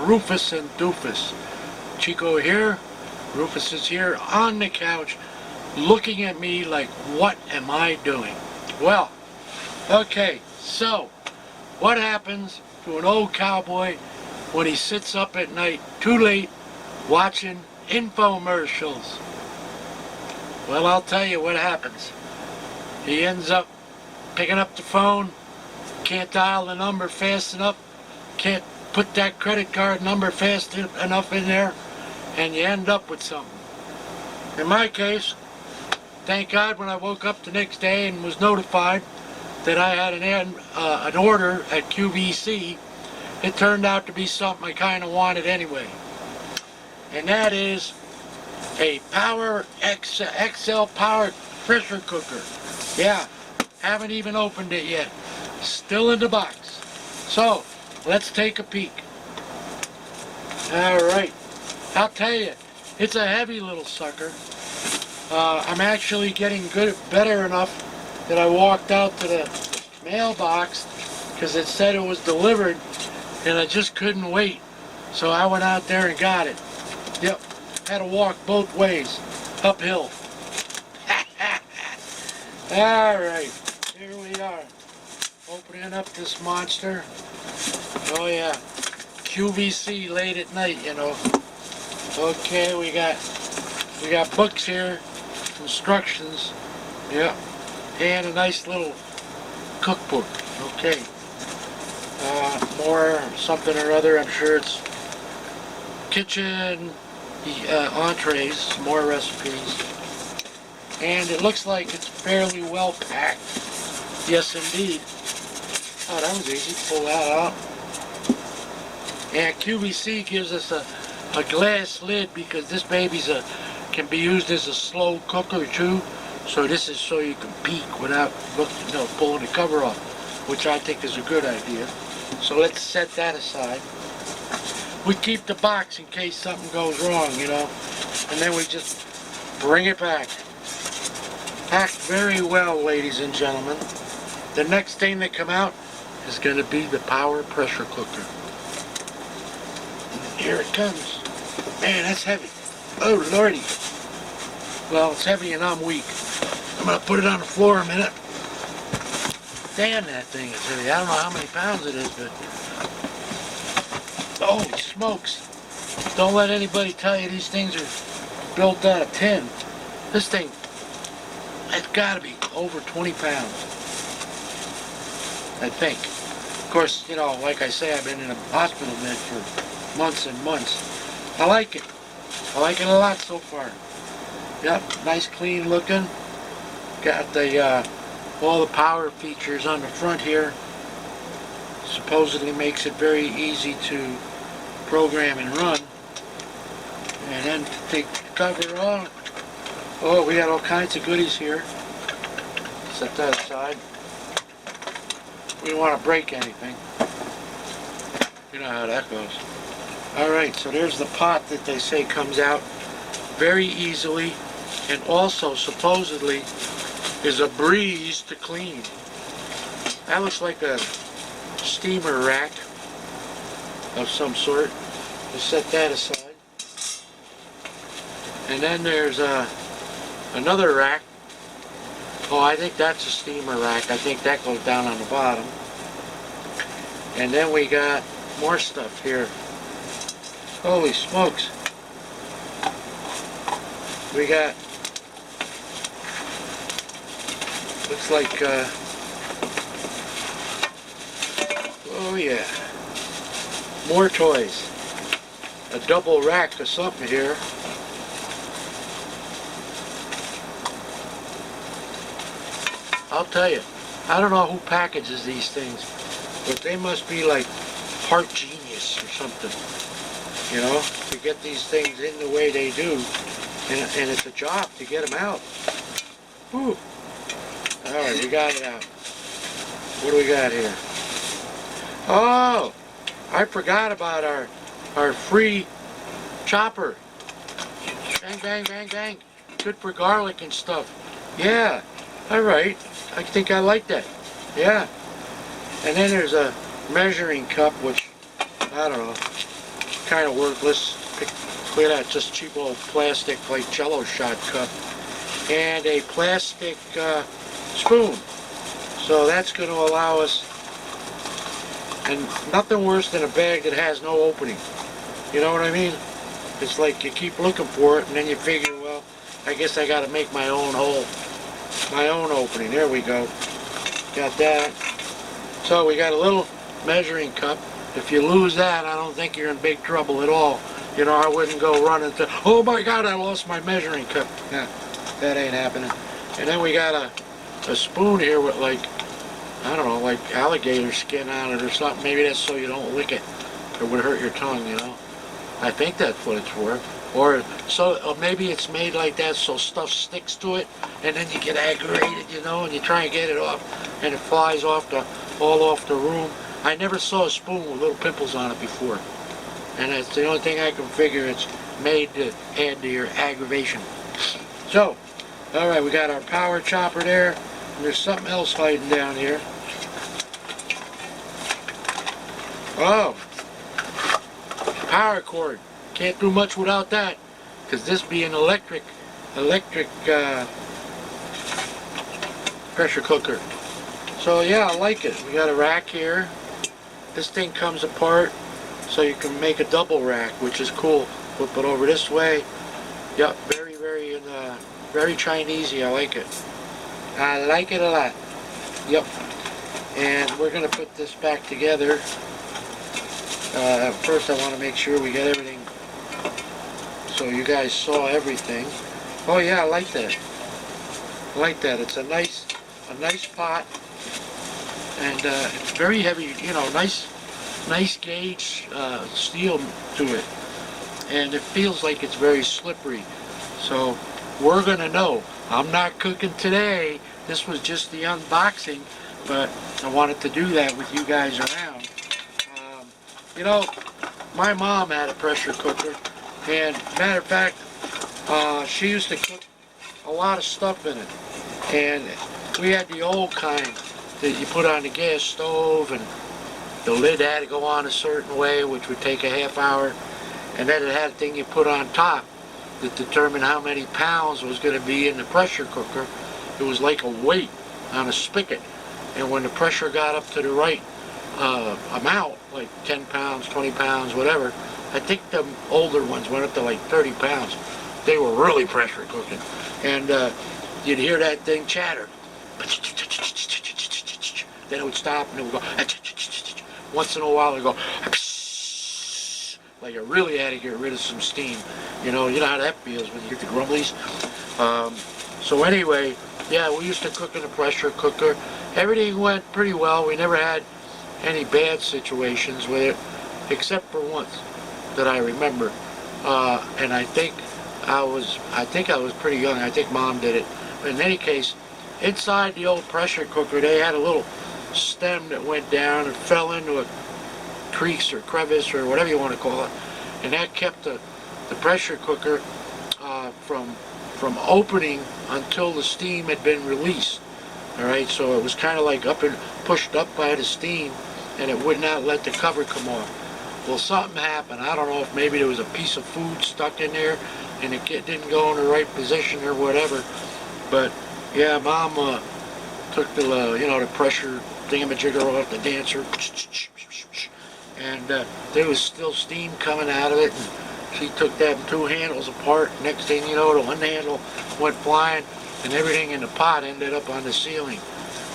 Rufus and Doofus. Chico here, Rufus is here on the couch looking at me like, what am I doing? Well, okay, so what happens to an old cowboy when he sits up at night too late watching infomercials? Well, I'll tell you what happens. He ends up picking up the phone, can't dial the number fast enough, can't put that credit card number fast enough in there, and you end up with something. In my case, thank God when I woke up the next day and was notified that I had an order at QVC, it turned out to be something I kind of wanted anyway. And that is a XL powered pressure cooker. Yeah, haven't even opened it yet. Still in the box. So, let's take a peek. Alright, I'll tell you, it's a heavy little sucker. I'm actually getting better enough that I walked out to the mailbox because it said it was delivered and I just couldn't wait. So I went out there and got it. Yep, had to walk both ways, uphill. Alright, here we are. Opening up this monster. Oh yeah, QVC late at night, you know. Okay, we got books here, instructions, yeah, and a nice little cookbook. Okay, more something or other. I'm sure it's kitchen entrees, more recipes, and it looks like it's fairly well packed. Yes, indeed. Oh, that was easy. Pull that out. And QVC gives us a glass lid because this baby's can be used as a slow cooker too. So this is so you can peek without pulling the cover off, which I think is a good idea. So let's set that aside. We keep the box in case something goes wrong, you know, and then we just bring it back. Packed very well, ladies and gentlemen. The next thing that come out is going to be the power pressure cooker. And here it comes. Man, that's heavy. Oh, lordy. Well, it's heavy and I'm weak. I'm going to put it on the floor a minute. Damn, that thing is heavy. I don't know how many pounds it is, but... Holy smokes. Don't let anybody tell you these things are built out of tin. This thing, it's got to be over 20 pounds. I think. Of course, you know, like I say, I've been in a hospital bed for months and months. I like it. I like it a lot so far. Yep, nice clean looking. Got the all the power features on the front here. Supposedly makes it very easy to program and run. And then to take the cover off. Oh, we got all kinds of goodies here. Set that aside. We don't want to break anything. You know how that goes. Alright, so there's the pot that they say comes out very easily and also supposedly is a breeze to clean. That looks like a steamer rack of some sort. We'll set that aside. And then there's another rack. Oh, I think that's a steamer rack. I think that goes down on the bottom. And then we got more stuff here. Holy smokes. We got, looks like, oh yeah, more toys. A double rack of something here. I'll tell you, I don't know who packages these things, but they must be like part genius or something, you know, to get these things in the way they do, and it's a job to get them out. Whew. Alright, we got it out. What do we got here? Oh, I forgot about our free chopper. Bang, bang, bang, bang. Good for garlic and stuff. Yeah, alright. I think I like that. Yeah. And then there's a measuring cup, which, I don't know. kind of worthless. Look at that, just cheap old plastic like Jello shot cup. And a plastic spoon. So that's going to allow us, and nothing worse than a bag that has no opening. You know what I mean? It's like you keep looking for it and then you figure, well, I guess I got to make my own hole, my own opening. There we go. Got that. So we got a little measuring cup. If you lose that, I don't think you're in big trouble at all. You know, I wouldn't go running to, oh my God, I lost my measuring cup. Nah, that ain't happening. And then we got a spoon here with like, I don't know, like alligator skin on it or something. Maybe that's so you don't lick it. It would hurt your tongue, you know. I think that's what it's for. Or maybe it's made like that so stuff sticks to it, and then you get aggravated, you know, and you try and get it off, and it flies off all off the room. I never saw a spoon with little pimples on it before, and that's the only thing I can figure it's made to add to your aggravation. So, all right, we got our power chopper there, and there's something else hiding down here. Oh, power cord. Can't do much without that, because this being electric pressure cooker. So yeah, I like it. We got a rack here. This thing comes apart so you can make a double rack, which is cool. Flip it over this way. Yep, very Chinesey. I like it. I like it a lot. Yep. And we're gonna put this back together. First, I want to make sure we get everything so you guys saw everything. Oh yeah, I like that. I like that. It's a nice pot, and it's very heavy. You know, nice gauge steel to it, and it feels like it's very slippery. So we're gonna know. I'm not cooking today. This was just the unboxing, but I wanted to do that with you guys around. You know, my mom had a pressure cooker, and matter of fact, she used to cook a lot of stuff in it. And we had the old kind that you put on the gas stove, and the lid had to go on a certain way, which would take a half hour. And then it had a thing you put on top that determined how many pounds was going to be in the pressure cooker. It was like a weight on a spigot. And when the pressure got up to the right amount, like 10 pounds, 20 pounds, whatever, I think the older ones went up to like 30 pounds. They were really pressure cooking. And you'd hear that thing chatter. Then it would stop and it would go. Once in a while it would go like it really had to get rid of some steam. You know how that feels when you get the grumblies. So anyway, yeah, we used to cook in a pressure cooker. Everything went pretty well. We never had any bad situations with it, except for once that I remember. And I think I was pretty young. I think Mom did it. But in any case, inside the old pressure cooker, they had a little stem that went down and fell into a crease or crevice or whatever you want to call it, and that kept the pressure cooker from opening until the steam had been released. All right, so it was kind of like up and pushed up by the steam, and it would not let the cover come off. Well, something happened. I don't know if maybe there was a piece of food stuck in there and it didn't go in the right position or whatever. But yeah, Mom took the the pressure thingamajigger off the dancer, and there was still steam coming out of it. And she took them two handles apart. Next thing you know, the one handle went flying, and everything in the pot ended up on the ceiling.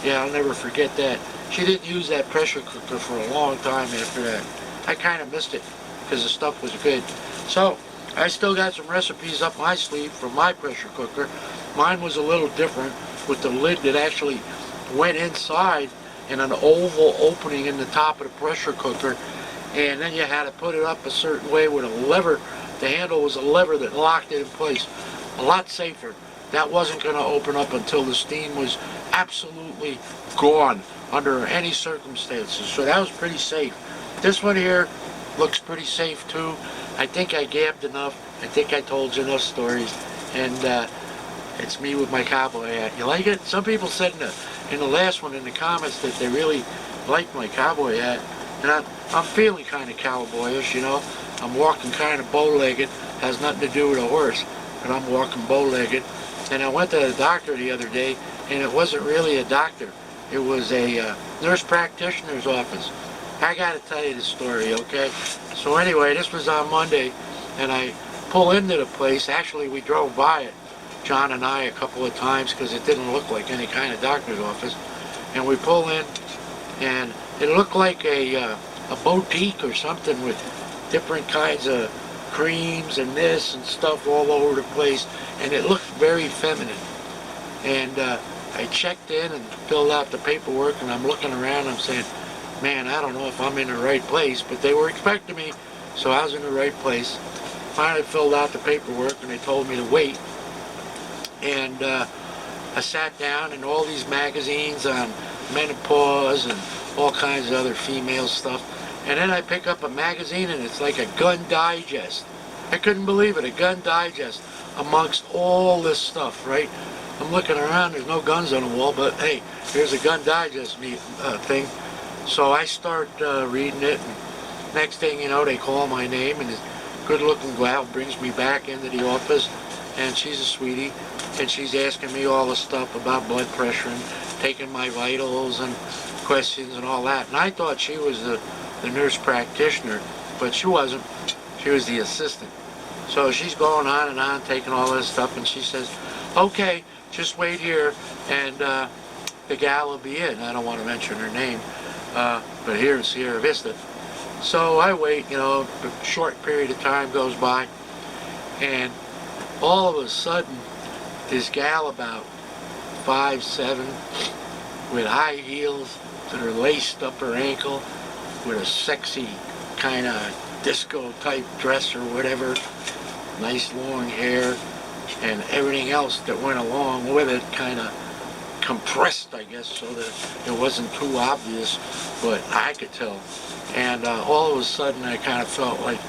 Yeah, I'll never forget that. She didn't use that pressure cooker for a long time after that. I kind of missed it because the stuff was good. So I still got some recipes up my sleeve from my pressure cooker. Mine was a little different, with the lid that actually went inside and an oval opening in the top of the pressure cooker, and then you had to put it up a certain way with a lever. The handle was a lever that locked it in place. A lot safer. That wasn't going to open up until the steam was absolutely gone under any circumstances. So that was pretty safe. This one here looks pretty safe too. I think I gabbed enough. I think I told you enough stories. And it's me with my cowboy hat. You like it? Some people said in the last one in the comments that they really liked my cowboy hat. And I'm feeling kind of cowboyish, you know. I'm walking kind of bow-legged. Has nothing to do with a horse, but I'm walking bow-legged. And I went to the doctor the other day, and it wasn't really a doctor. It was a nurse practitioner's office. I got to tell you the story, okay? So anyway, this was on Monday, and I pull into the place. Actually, we drove by it, John and I, a couple of times because it didn't look like any kind of doctor's office. And we pull in, and it looked like a boutique or something with different kinds of creams and this and stuff all over the place, and it looked very feminine. And I checked in and filled out the paperwork, and I'm looking around, I'm saying, man, I don't know if I'm in the right place, but they were expecting me, so I was in the right place. Finally filled out the paperwork, and they told me to wait. And I sat down, and all these magazines on menopause and all kinds of other female stuff. And then I pick up a magazine, and it's like a gun digest. I couldn't believe it, a gun digest amongst all this stuff, right? I'm looking around, there's no guns on the wall, but hey, here's a gun digest thing. So I start reading it, and next thing you know, they call my name, and this good-looking gal brings me back into the office, and she's a sweetie, and she's asking me all the stuff about blood pressure and taking my vitals and questions and all that. And I thought she was the nurse practitioner, but she wasn't. She was the assistant. So she's going on and on, taking all this stuff, and she says, okay, just wait here, and the gal will be in. I don't want to mention her name, but here in Sierra Vista. So I wait, you know, a short period of time goes by, and all of a sudden, this gal about 5'7", with high heels that are laced up her ankle, with a sexy kind of disco type dress or whatever, nice long hair, and everything else that went along with it, kind of compressed, I guess, so that it wasn't too obvious, but I could tell. And all of a sudden I kind of felt like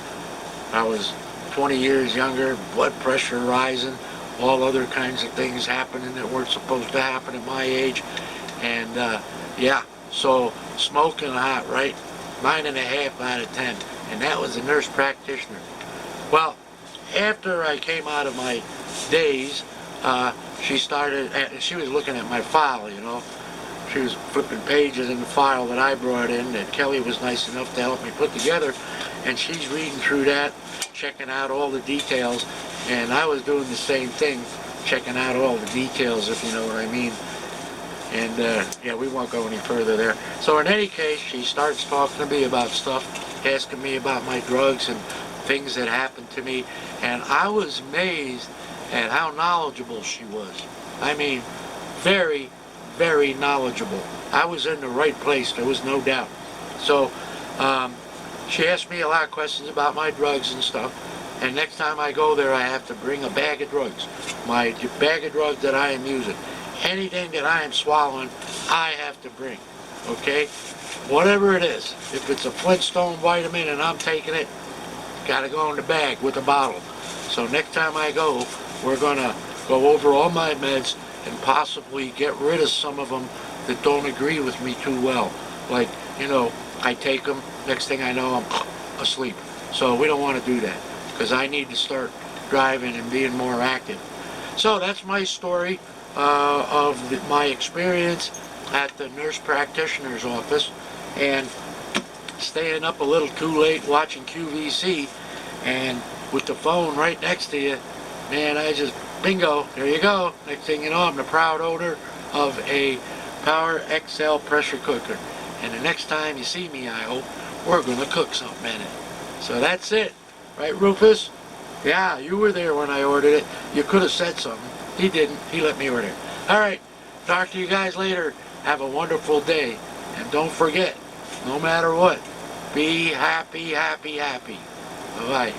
I was 20 years younger, blood pressure rising, all other kinds of things happening that weren't supposed to happen at my age. And yeah, so smoking hot, right? 9.5 out of 10. And that was a nurse practitioner. Well, after I came out of my days, she started, she was looking at my file, you know. She was flipping pages in the file that I brought in that Kelly was nice enough to help me put together, and she's reading through that, checking out all the details, and I was doing the same thing, checking out all the details, if you know what I mean. And yeah, we won't go any further there. So in any case, she starts talking to me about stuff, asking me about my drugs and things that happened to me, and I was amazed at how knowledgeable she was. I mean, very, very knowledgeable. I was in the right place, there was no doubt. So she asked me a lot of questions about my drugs and stuff, and next time I go there I have to bring a bag of drugs. My bag of drugs that I am using. Anything that I am swallowing, I have to bring, okay? Whatever it is. If it's a Flintstone vitamin and I'm taking it, got to go in the bag with a bottle. So next time I go, we're going to go over all my meds and possibly get rid of some of them that don't agree with me too well. Like, you know, I take them, next thing I know, I'm asleep. So we don't want to do that, because I need to start driving and being more active. So that's my story of my experience at the nurse practitioner's office, and staying up a little too late watching QVC, and with the phone right next to you, man, I just, bingo, there you go. Next thing you know, I'm the proud owner of a Power XL pressure cooker. And the next time you see me, I hope, we're going to cook something in it. So that's it. Right, Rufus? Yeah, you were there when I ordered it. You could have said something. He didn't. He let me order. All right. Talk to you guys later. Have a wonderful day. And don't forget, no matter what, be happy, happy, happy. Bye-bye.